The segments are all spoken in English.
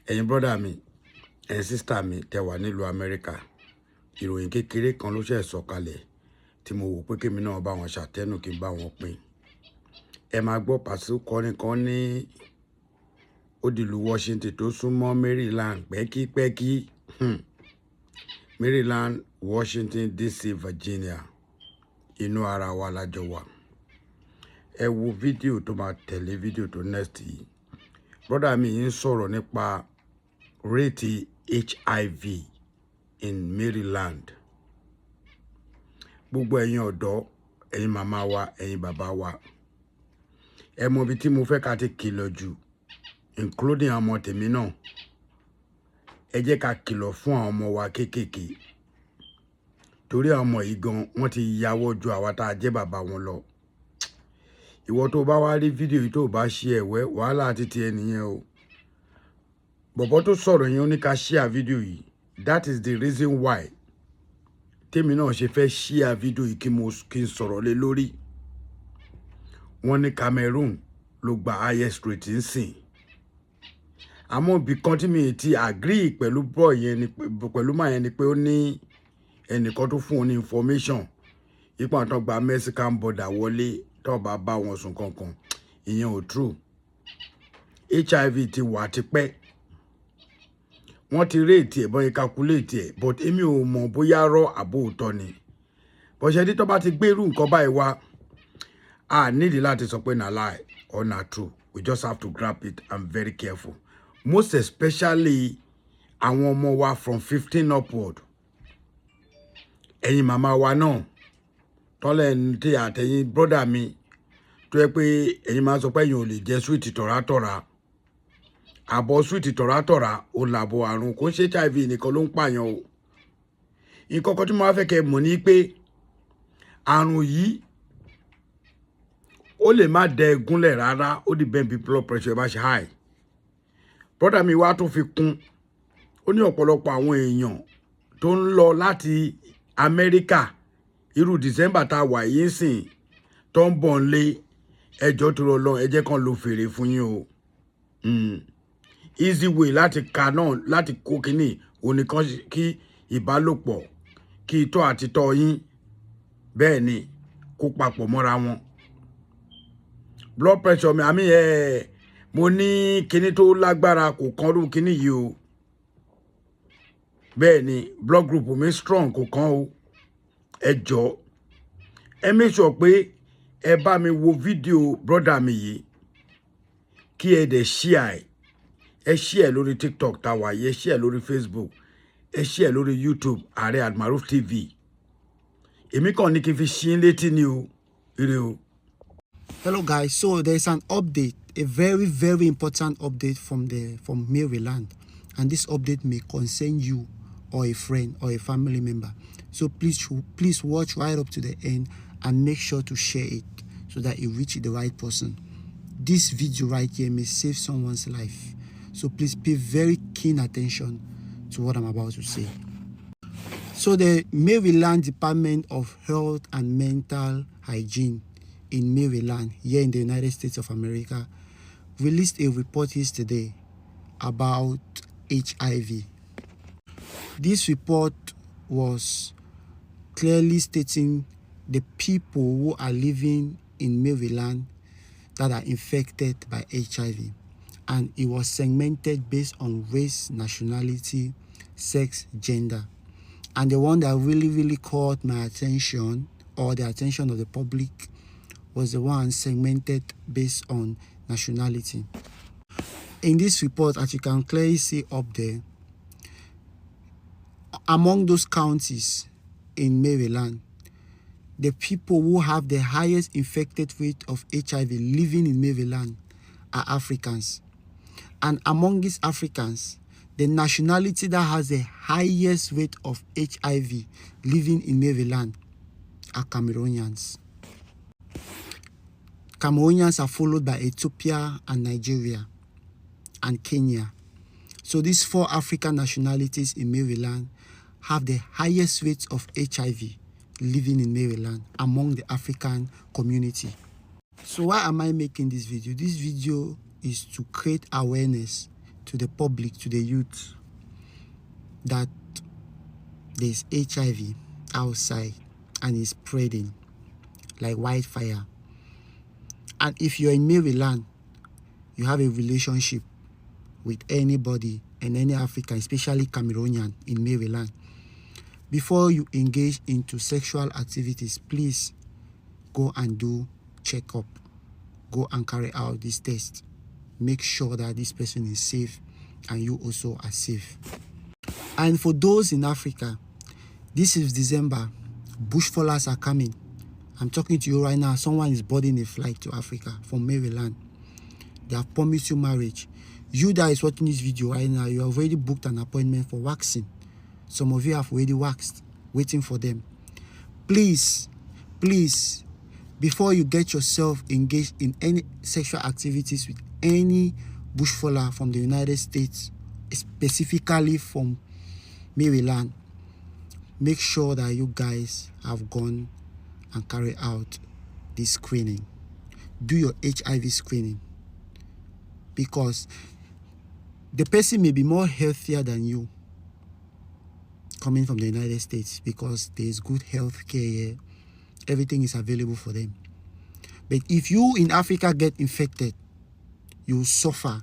Ẹ̀yin brother mi, ẹ̀yin sister mi tẹ́ wà nílùú Amẹ́ríkà. Ìròyìn kékeré kan ló ṣẹ̀ sọ̀kalẹ̀ tí mo wò pé kémi náà bá wọn ṣàtẹ́nù kí n bá wọn pín. Ẹ máa gbọ́ pàṣẹ kọrin kan ní ó dìlú Washington tó súnmọ́ Maryland pẹ́kípẹ́kí. Maryland, Washington DC, Virginia. Inú ara wa lájọ wà. Ẹ wo fídíò tó máa tẹ̀lé fídíò tó next yìí. Brother mi ń sọ̀rọ̀ nípa rate HIV in Maryland. Gbogbo ẹ̀yin ọ̀dọ́, ẹ̀yin màmá wa, ẹ̀yin bàbá wa. Ẹ mọ ibi tí mo fẹ́ ká ti kìlọ̀ jù, including àwọn ọmọ tèmi náà. Ẹ jẹ́ ká kìlọ̀ fún àwọn ọmọ wa kéékèèké. Torí àwọn ọmọ yìí gan, wọ́n ti yáwọ́ ju àwa tá a jẹ́ bàbá wọn lọ. Ìwọ tó bá wá rí fídíò yìí tó bá ṣe ẹ̀wẹ́, wàhálà títí ẹnìyẹn o. Bọ̀bọ́ tó sọ̀rọ̀ yẹn ó ní ká share fídíò yìí. That is the reason why tèmi náà ṣe fẹ́ share fídíò yìí kí n sọ̀rọ̀ lé lórí. Wọ́n ní Cameroon ló gba highest rate ń sìn. Àmọ́ ibì kan tí mi ti agree pẹ̀lú boy yẹn ni pẹ̀lú máa yẹn ni pé ó ní ẹnìkan tó fún un ní information. Ipa tó gba Mexican border wọlé tó bá bá wọn sùn kankan. Ìyẹn ò true. HIV ti wà tipẹ́. Wọ́n ti rate ẹ̀ bọ́n calculate ẹ̀ but èmi ò mọ̀ bóyá rọ́ àbó òótọ́ ni. Bọ́ṣẹ́ tí tó bá ti gbé irú nǹkan báyìí wá, a need láti sọ pé na lie or na true. We just have to grab it and very careful. Most especially àwọn ọmọ wa from 15 upward. Ẹ̀yin màmá wa náà. Tọ́lẹ̀ ní tí àtẹ̀yin brother mi tó yẹ pé ẹ̀yin máa sọ pé ẹ̀yin ò lè jẹ sweet tọ̀rátọ̀rá. Àbọ̀ sweet tọ̀rátọ̀rá ó làbọ̀ àrùn kò ń ṣe HIV nìkan ló ń pààyàn o. Nǹkan kan tí mo wá fẹ́ kẹ́ mọ̀ ní pé àrùn yìí ó lè má dẹ gúnlẹ̀ rárá, ó depend bí blood pressure bá ṣe high. Brother mi wá tó fi kún, ó ní ọ̀pọ̀lọpọ̀ àwọn èèyàn tó ń lọ láti Amẹ́ríkà irú December tá a wà yìí sìn tó ń bọ̀ nlé ẹjọ́ tó lọ ẹ jẹ́ kan lo fèrè fún yín o. Easy way láti ka náà láti kó kíní oníkan kí ìbálòpọ̀ kí ìtọ̀ àti tọ̀ yín bẹ́ẹ̀ ni kó papọ̀ mọ́ra wọn. Blood pressure mi àmì mo ní kíní tó lágbára kò kan rú kíní yìí o. Bẹ́ẹ̀ ni blood group mi strong kò kan o. Ẹ jọ̀ọ́ ẹ make sure pé ẹ bá mi wo fídíò brother mi yìí kí ẹ dẹ̀ share ẹ share lórí TikTok tá wà yìí, ẹ share lórí Facebook, ẹ share lórí YouTube Ààrẹ Almaroof TV. Èmi kàn ní kí n fi ṣí létí ni o. Ire o. Hello guys, so there's an update, a very important update from Maryland, and this update may concern you or a friend or a family member. So please watch right up to the end and make sure to share it so that it reaches the right person. This video right here may save someone's life. So please pay very keen attention to what I'm about to say. So the Maryland Department of Health and Mental Hygiene in Maryland, here in the United States of America, released a report yesterday about HIV. This report was clearly stating the people who are living in Maryland that are infected by HIV. And it was segmented based on race, nationality, sex, gender. And the one that really caught my attention, or the attention of the public, was the one segmented based on nationality. In this report, as you can clearly see up there, among those counties in Maryland, the people who have the highest infected rate of HIV living in Maryland are Africans. And among these Africans, the nationality that has the highest rate of HIV living in Maryland are Cameroonians. Cameroonians are followed by Ethiopia and Nigeria and Kenya. So these 4 African nationalities in Maryland have the highest rates of HIV living in Maryland among the African community. So why am I making this video? This video is to create awareness to the public, to the youth, that there's HIV outside and it's spreading like wildfire. And if you're in Maryland, you have a relationship with anybody and any African, especially Cameroonian in Maryland, before you engage into sexual activities, please go and do checkup. Go and carry out this test. Make sure that this person is safe and you also are safe. And for those in Africa, this is December. Bushfallers are coming. I'm talking to you right now. Someone is boarding a flight to Africa from Maryland. They have promised you marriage. You that is watching this video right now, you have already booked an appointment for waxing. Some of you have already waxed, waiting for them. Please, please, before you get yourself engaged in any sexual activities with any bushfaller from the United States, specifically from Maryland, make sure that you guys have gone and carry out this screening. Do your HIV screening, because the person may be more healthier than you coming from the United States, because there is good health care here. Everything is available for them. But if you in Africa get infected, you will suffer.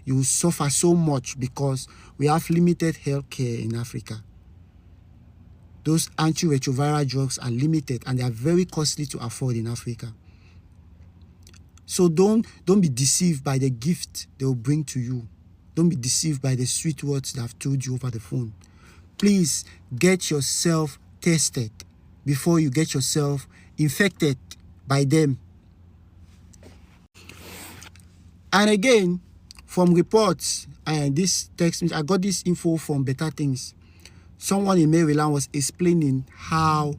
You will suffer so much, because we have limited health care in Africa. Those antiretroviral drugs are limited and they are very costly to afford in Africa. So don't be deceived by the gift they will bring to you. Don't be deceived by the sweet words that I've told you over the phone. Please get yourself tested before you get yourself infected by them. And again, from reports, and this text, I got this info from Better Things. Someone in Maryland was explaining how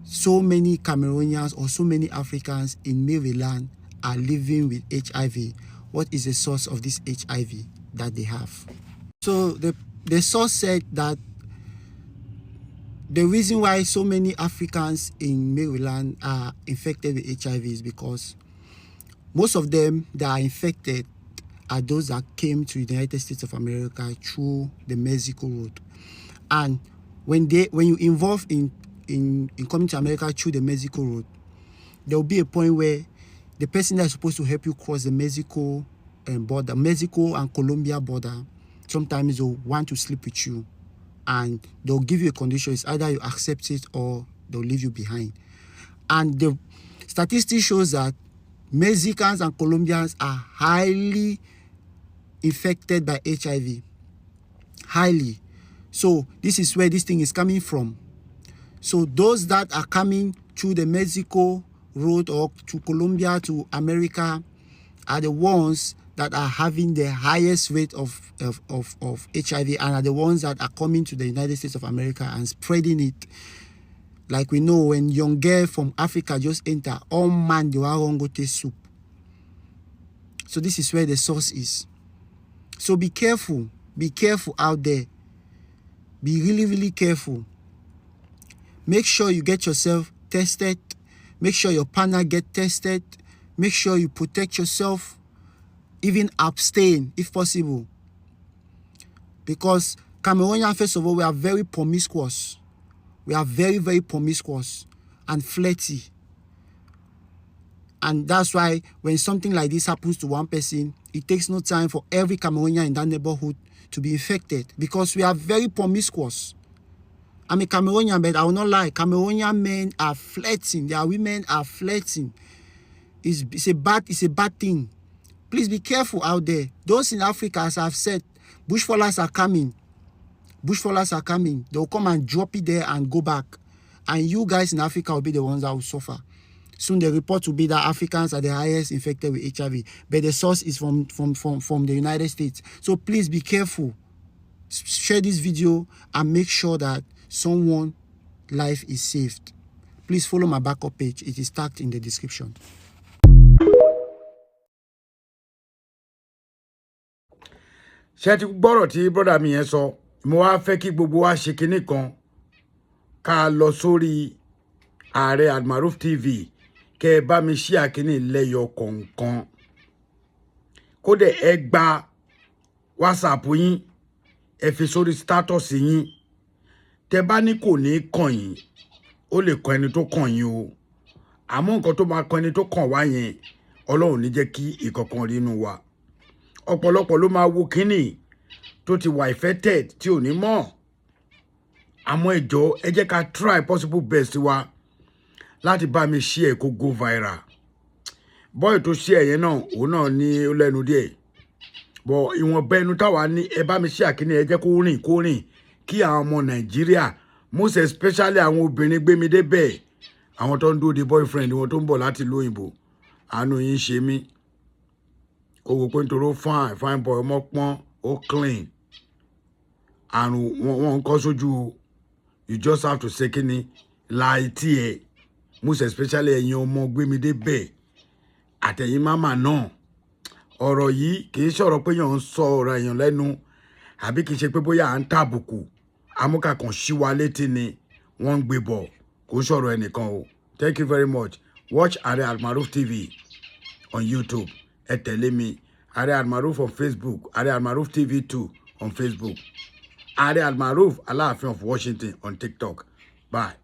so many Cameroonians or so many Africans in Maryland are living with HIV. What is the source of this HIV that they have? So the source said that the reason why so many Africans in Maryland are infected with HIV is because most of them that are infected are those that came to the United States of America through the Mexico road. And when you involve in coming to America through the Mexico road, there will be a point where the person that is supposed to help you cross the Mexico border, Mexico and Colombia border, sometimes they'll want to sleep with you, and they'll give you a condition. It's either you accept it or they'll leave you behind. And the statistics shows that Mexicans and Colombians are highly infected by HIV. Highly. So this is where this thing is coming from. So those that are coming through the Mexico road or to Colombia to America are the ones that are having the highest rate of HIV, and are the ones that are coming to the United States of America and spreading it. Like we know, when young girl from Africa just enter, all man they want go taste soup. So this is where the source is. So be careful out there. Be really, really careful. Make sure you get yourself tested. Make sure your partner get tested. Make sure you protect yourself. Even abstain if possible. Because Cameroonian, first of all, we are very promiscuous. We are very, very promiscuous and flirty. And that's why when something like this happens to one person, it takes no time for every Cameroonian in that neighborhood to be infected, because we are very promiscuous. I'm a Cameroonian, but I will not lie. Cameroonian men are flirting. Their women are flirting. It's a bad thing. Please be careful out there. Those in Africa, as I've said, bushfallers are coming. Bushfallers are coming. They'll come and drop it there and go back. And you guys in Africa will be the ones that will suffer. Soon the report will be that Africans are the highest infected with HIV. But the source is from the United States. So please be careful. Share this video and make sure that someone's life is saved. Please follow my backup page. It is tagged in the description. Ṣé ti gbọ́rọ̀ tí brother mi yẹn sọ, mo wá fẹ́ kí gbogbo wa ṣe kinní kan ká lọ sórí Ààrẹ Almaroof TV kẹ́ bá mi share kinní lẹ́yọ kọ̀ọ̀kan. kó dẹ̀ ẹ gba WhatsApp yín ẹ fi sórí status yín tẹ́ bá ní kò ní kàn yín ó lè kàn ẹni tó kàn yín o àmọ́ nǹkan tó máa kàn ẹni tó kàn wá yẹn Ọlọ́run ní jẹ́ kí ìkọ̀kan rí inú wa ọ̀pọ̀lọpọ̀ ló máa wo kínní tó ti wà infected tí ò ní mọ̀ àmọ́ ẹ jẹ́ ká try possible best wa láti bá mi share kó go viral boy tó share yẹn náà òun náà ní ó lẹ́nu díẹ̀ bọ̀ ìwọ̀nba ẹnu táwa ní ẹ bá mi share kíní ẹ jẹ́ kó rìn kí àwọn ọmọ Nàìjíríà most especially àwọn obìnrin gbé mi débẹ̀ àwọn tó ń dúró de boyfriend wọn tó ń bọ̀ láti ìlú òyìnbó àánú yín ṣe mí kò wò pé nítorí ó fine boy ọmọ pọ́n ó clean àrùn wọn ń kọ́ sójú o you just have to say kíni láì tí ẹ most especially ẹ̀yin ọmọ gbé mi débẹ̀ àtẹ̀yìn máma náà ọ̀rọ̀ yìí kì í ṣọ̀rọ̀ pé yàn ń sọ ọ̀rọ̀ èèyàn lẹ́nu àbí kì í ṣe pé bóyá à ń tàbùkù amúkàkàn ṣí wa létí ni wọ́n ń gbé bọ̀ kò ṣọ̀rọ̀ ẹnìkan o thank you very much watch Are Almaroof TV on YouTube ẹ tẹ̀lé mi Are Almaroof on Facebook Are Almaroof TV 2 on Facebook Are Almaroof Aláàfin of Washington on TikTok bye.